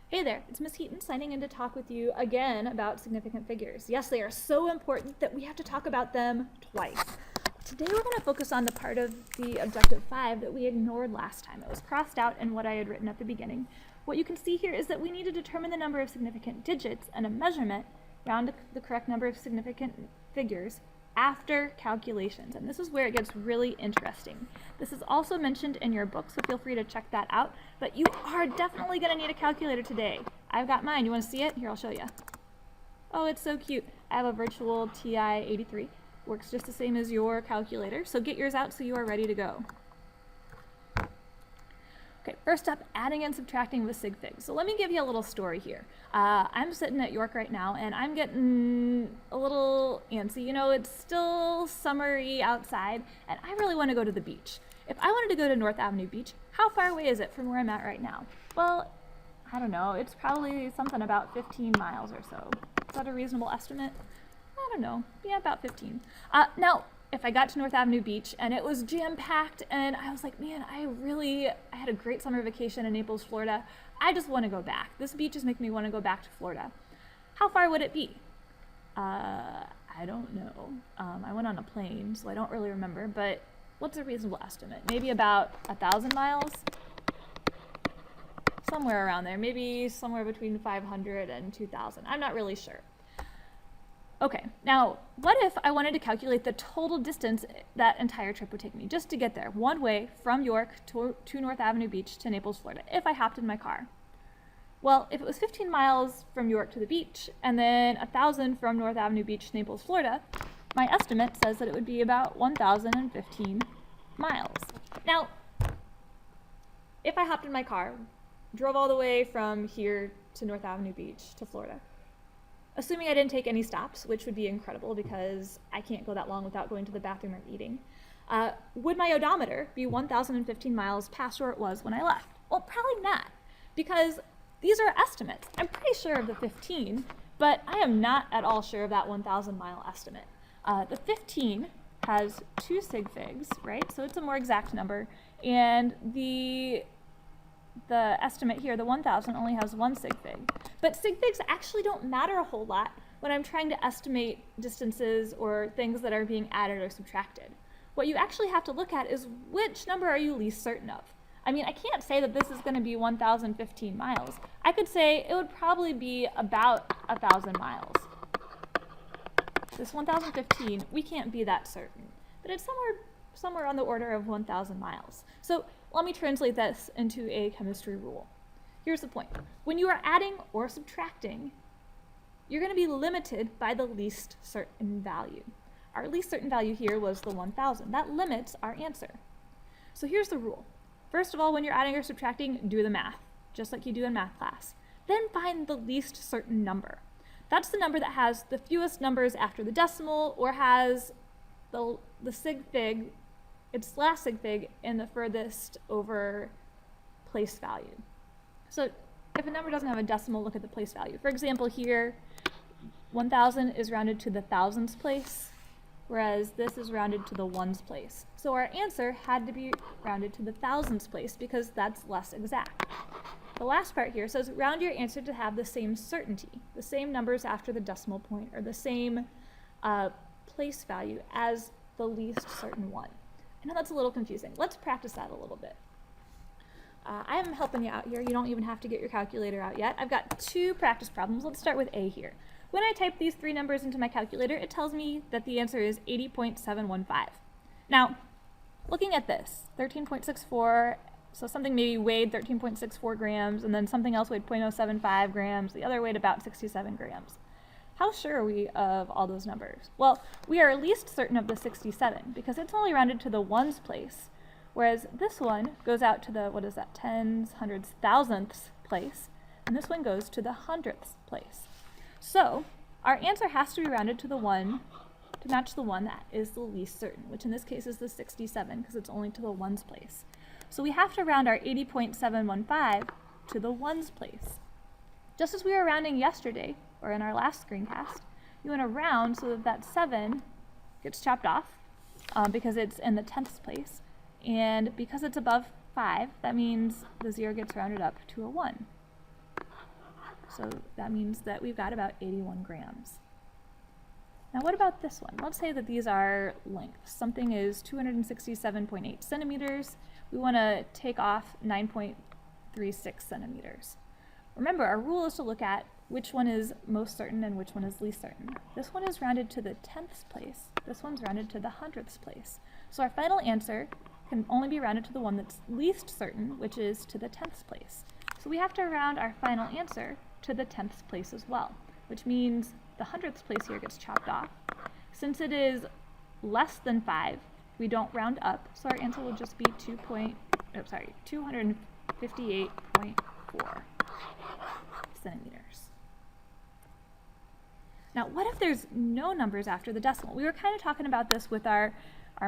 Hey there, it's Miss Heaton signing in to talk with you again about significant figures. Yes, they are so important that we have to talk about them twice. Today we're going to focus on the part of the objective 5 that we ignored last time. It was crossed out in what I had written at the beginning. What you can see here is that we need to determine the number of significant digits and a measurement round the correct number of significant figures after calculations, and this is where it gets really interesting. This is also mentioned in your book, so feel free to check that out, but you are definitely going to need a calculator today. I've got mine. You want to see it? Here, I'll show you. Oh, it's so cute. I have a virtual TI-83. Works just the same as your calculator, so get yours out so you are ready to go. Okay, first up, adding and subtracting with sig figs. So let me give you a little story here. I'm sitting at York right now, and I'm getting a little antsy. You know, it's still summery outside, and I really want to go to the beach. If I wanted to go to North Avenue Beach, how far away is it from where I'm at right now? Well, I don't know. It's probably something about 15 miles or so. Is that a reasonable estimate? I don't know. Yeah, about 15. Now, if I got to North Avenue Beach and it was jam-packed and I was like, man, I had a great summer vacation in Naples, Florida. I just want to go back. This beach is making me want to go back to Florida. How far would it be? I don't know. I went on a plane, so I don't really remember, but what's a reasonable estimate? Maybe about 1,000 miles? Somewhere around there. Maybe somewhere between 500 and 2,000. I'm not really sure. Okay, now what if I wanted to calculate the total distance that entire trip would take me just to get there, one way from York to North Avenue Beach to Naples, Florida, if I hopped in my car? Well, if it was 15 miles from York to the beach and then 1,000 from North Avenue Beach to Naples, Florida, my estimate says that it would be about 1,015 miles. Now, if I hopped in my car, drove all the way from here to North Avenue Beach to Florida, assuming I didn't take any stops, which would be incredible because I can't go that long without going to the bathroom or eating, would my odometer be 1,015 miles past where it was when I left? Well, probably not, because these are estimates. I'm pretty sure of the 15, but I am not at all sure of that 1,000 mile estimate. The 15 has 2 sig figs, right? So it's a more exact number, and the estimate here, the 1,000, only has 1 sig fig. But sig figs actually don't matter a whole lot when I'm trying to estimate distances or things that are being added or subtracted. What you actually have to look at is which number are you least certain of. I mean, I can't say that this is going to be 1,015 miles. I could say it would probably be about 1,000 miles. This 1,015, we can't be that certain, but it's somewhere on the order of 1,000 miles. So let me translate this into a chemistry rule. Here's the point. When you are adding or subtracting, you're going to be limited by the least certain value. Our least certain value here was the 1,000. That limits our answer. So here's the rule. First of all, when you're adding or subtracting, do the math, just like you do in math class. Then find the least certain number. That's the number that has the fewest numbers after the decimal or has the sig fig, its last sig fig, in the furthest over place value. So if a number doesn't have a decimal, look at the place value. For example, here, 1,000 is rounded to the thousandths place, whereas this is rounded to the ones place. So our answer had to be rounded to the thousandths place because that's less exact. The last part here says round your answer to have the same certainty, the same numbers after the decimal point, or the same place value as the least certain one. I know that's a little confusing. Let's practice that a little bit. I am helping you out here. You don't even have to get your calculator out yet. I've got 2 practice problems. Let's start with A here. When I type these 3 numbers into my calculator, it tells me that the answer is 80.715. Now, looking at this, 13.64, so something maybe weighed 13.64 grams, and then something else weighed 0.075 grams, the other weighed about 67 grams. How sure are we of all those numbers? Well, we are at least certain of the 67 because it's only rounded to the ones place, whereas this one goes out to the, tens, hundreds, thousandths place, and this one goes to the hundredths place. So our answer has to be rounded to the one to match the one that is the least certain, which in this case is the 67 because it's only to the ones place. So we have to round our 80.715 to the ones place. Just as we were rounding yesterday, or in our last screencast, you want to round so that that 7 gets chopped off because it's in the tenths place. And because it's above 5, that means the 0 gets rounded up to a 1. So that means that we've got about 81 grams. Now what about this one? Let's say that these are lengths. Something is 267.8 centimeters. We want to take off 9.36 centimeters. Remember, our rule is to look at which one is most certain and which one is least certain. This one is rounded to the 10th place. This one's rounded to the 100th place. So our final answer can only be rounded to the one that's least certain, which is to the 10th place. So we have to round our final answer to the 10th place as well, which means the 100th place here gets chopped off. Since it is less than 5, we don't round up, so our answer will just be 258.4 centimeters. Now, what if there's no numbers after the decimal? We were kind of talking about this with our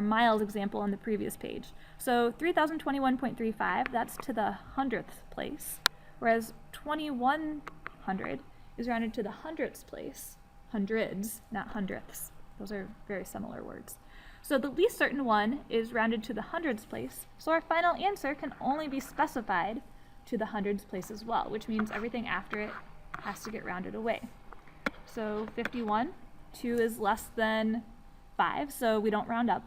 miles example on the previous page. So 3021.35, that's to the 100th place, whereas 2100 is rounded to the 100th place. Hundreds, not hundredths. Those are very similar words. So the least certain one is rounded to the 100th place, so our final answer can only be specified to the 100th place as well, which means everything after it has to get rounded away. So 51, 2 is less than 5, so we don't round up.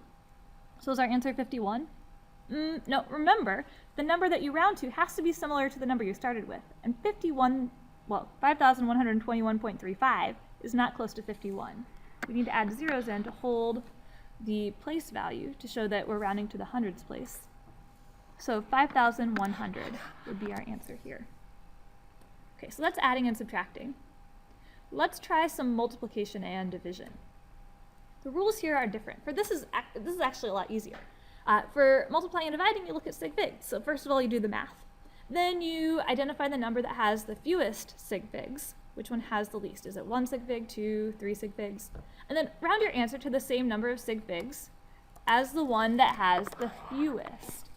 So is our answer 51? No, remember, the number that you round to has to be similar to the number you started with. And 5,121.35 is not close to 51. We need to add zeros in to hold the place value to show that we're rounding to the hundreds place. So 5,100 would be our answer here. Okay, so that's adding and subtracting. Let's try some multiplication and division. The rules here are different. For this is actually a lot easier. For multiplying and dividing, you look at sig figs. So first of all, you do the math. Then you identify the number that has the fewest sig figs. Which one has the least? Is it 1 sig fig, 2, 3 sig figs? And then round your answer to the same number of sig figs as the one that has the fewest.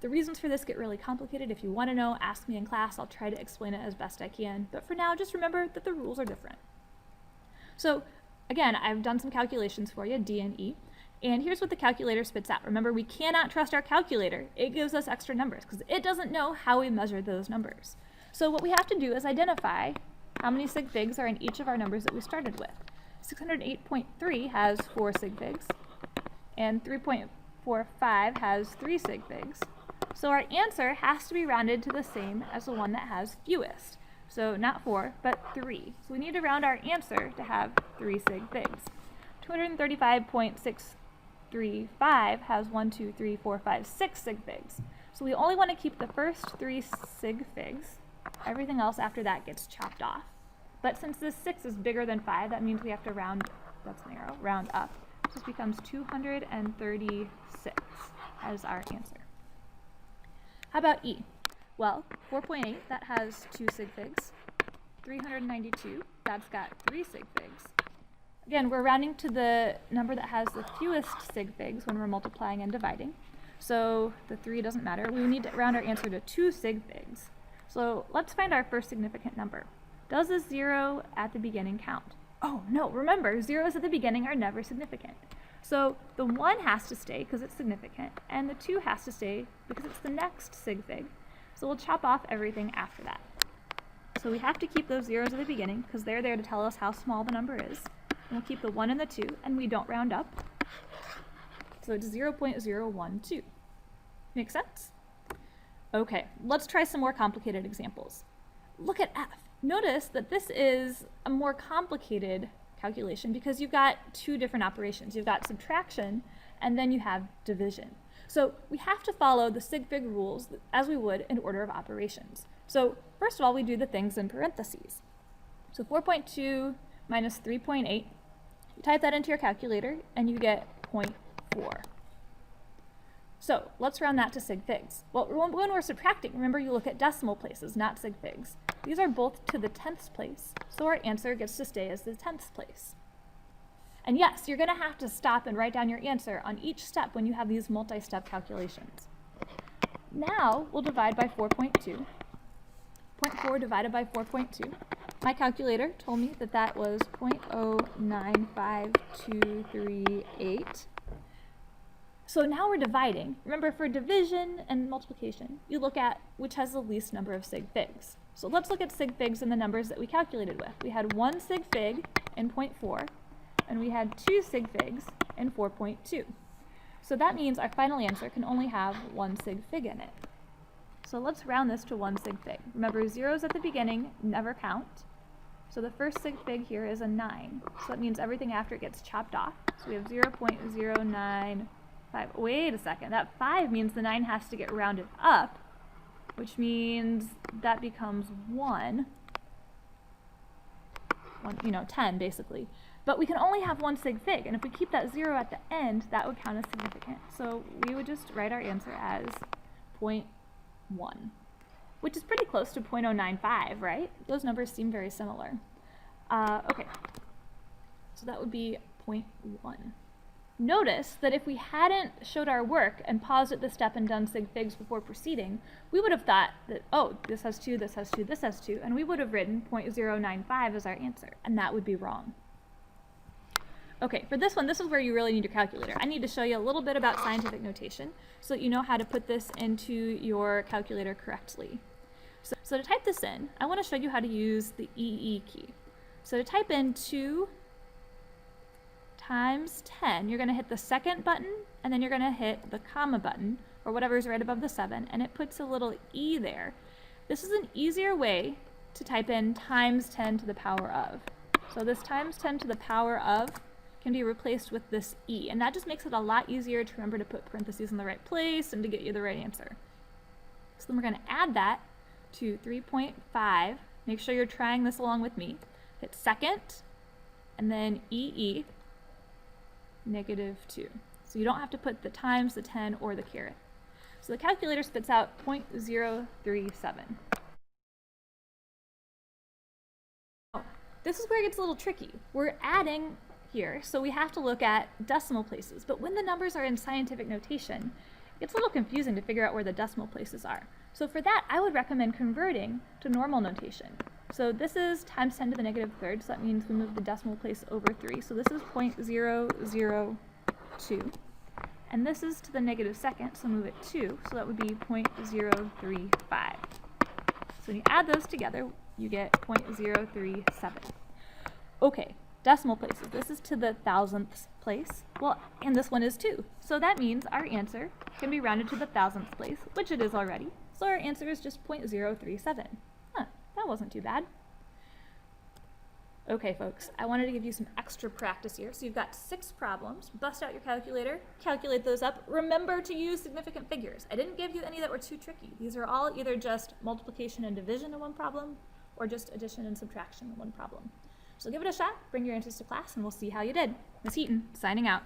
The reasons for this get really complicated. If you want to know, ask me in class. I'll try to explain it as best I can. But for now, just remember that the rules are different. So again, I've done some calculations for you, D and E. And here's what the calculator spits out. Remember, we cannot trust our calculator. It gives us extra numbers because it doesn't know how we measure those numbers. So what we have to do is identify how many sig figs are in each of our numbers that we started with. 608.3 has 4 sig figs, and 3.45 has 3 sig figs. So our answer has to be rounded to the same as the one that has fewest. So not 4, but 3. So we need to round our answer to have 3 sig figs. 235.635 has 1, 2, 3, 4, 5, 6 sig figs. So we only want to keep the first 3 sig figs. Everything else after that gets chopped off. But since this 6 is bigger than 5, that means we have to round, that's an arrow, round up. This becomes 236 as our answer. How about E? Well, 4.8, that has 2 sig figs. 392, that's got 3 sig figs. Again, we're rounding to the number that has the fewest sig figs when we're multiplying and dividing. So the 3 doesn't matter. We need to round our answer to 2 sig figs. So let's find our first significant number. Does the 0 at the beginning count? Oh no, remember, zeros at the beginning are never significant. So the 1 has to stay because it's significant, and the 2 has to stay because it's the next sig fig. So we'll chop off everything after that. So we have to keep those zeros at the beginning because they're there to tell us how small the number is. And we'll keep the 1 and the 2, and we don't round up. So it's 0.012. Make sense? Okay, let's try some more complicated examples. Look at F. Notice that this is a more complicated calculation because you've got 2 different operations. You've got subtraction, and then you have division. So we have to follow the sig fig rules as we would in order of operations. So first of all, we do the things in parentheses. So 4.2 minus 3.8, you type that into your calculator, and you get 0.4. So let's round that to sig figs. Well, when we're subtracting, remember you look at decimal places, not sig figs. These are both to the 10th place, so our answer gets to stay as the 10th place. And yes, you're going to have to stop and write down your answer on each step when you have these multi-step calculations. Now we'll divide by 4.2. 0.4 divided by 4.2. My calculator told me that that was 0.095238. So now we're dividing. Remember, for division and multiplication, you look at which has the least number of sig figs. So let's look at sig figs in the numbers that we calculated with. We had 1 sig fig in 0.4, and we had 2 sig figs in 4.2. So that means our final answer can only have 1 sig fig in it. So let's round this to 1 sig fig. Remember, zeros at the beginning never count. So the first sig fig here is a 9. So that means everything after it gets chopped off. So we have 0.095. Wait a second, that 5 means the 9 has to get rounded up, which means that becomes 1, 10 basically. But we can only have 1 sig fig, and if we keep that 0 at the end, that would count as significant. So we would just write our answer as 0.1, which is pretty close to 0.095, right? Those numbers seem very similar. Okay, so that would be 0.1. Notice that if we hadn't showed our work and paused at this step and done sig figs before proceeding, we would have thought that, oh, this has 2, this has 2, this has 2, and we would have written 0.095 as our answer, and that would be wrong. Okay, for this one, this is where you really need your calculator. I need to show you a little bit about scientific notation so that you know how to put this into your calculator correctly. So to type this in, I want to show you how to use the EE key. So to type in 2 times 10, you're going to hit the second button, and then you're going to hit the comma button, or whatever is right above the 7, and it puts a little E there. This is an easier way to type in times 10 to the power of. So this times 10 to the power of can be replaced with this E, and that just makes it a lot easier to remember to put parentheses in the right place and to get you the right answer. So then we're going to add that to 3.5. Make sure you're trying this along with me. Hit second, and then EE, -2. So you don't have to put the times, the 10, or the caret. So the calculator spits out 0.037. Oh, this is where it gets a little tricky. We're adding here, so we have to look at decimal places. But when the numbers are in scientific notation, it gets a little confusing to figure out where the decimal places are. So for that, I would recommend converting to normal notation. So this is times 10 to the -3rd, so that means we move the decimal place over 3. So this is 0.002. And this is to the -2nd, so move it 2, so that would be 0.035. So when you add those together, you get 0.037. Okay, decimal places. This is to the thousandths place. Well, and this one is too. So that means our answer can be rounded to the thousandth place, which it is already. So our answer is just 0.037. Huh, that wasn't too bad. Okay, folks, I wanted to give you some extra practice here. So you've got 6 problems. Bust out your calculator, calculate those up. Remember to use significant figures. I didn't give you any that were too tricky. These are all either just multiplication and division in one problem, or just addition and subtraction in one problem. So give it a shot, bring your answers to class, and we'll see how you did. Ms. Heaton, signing out.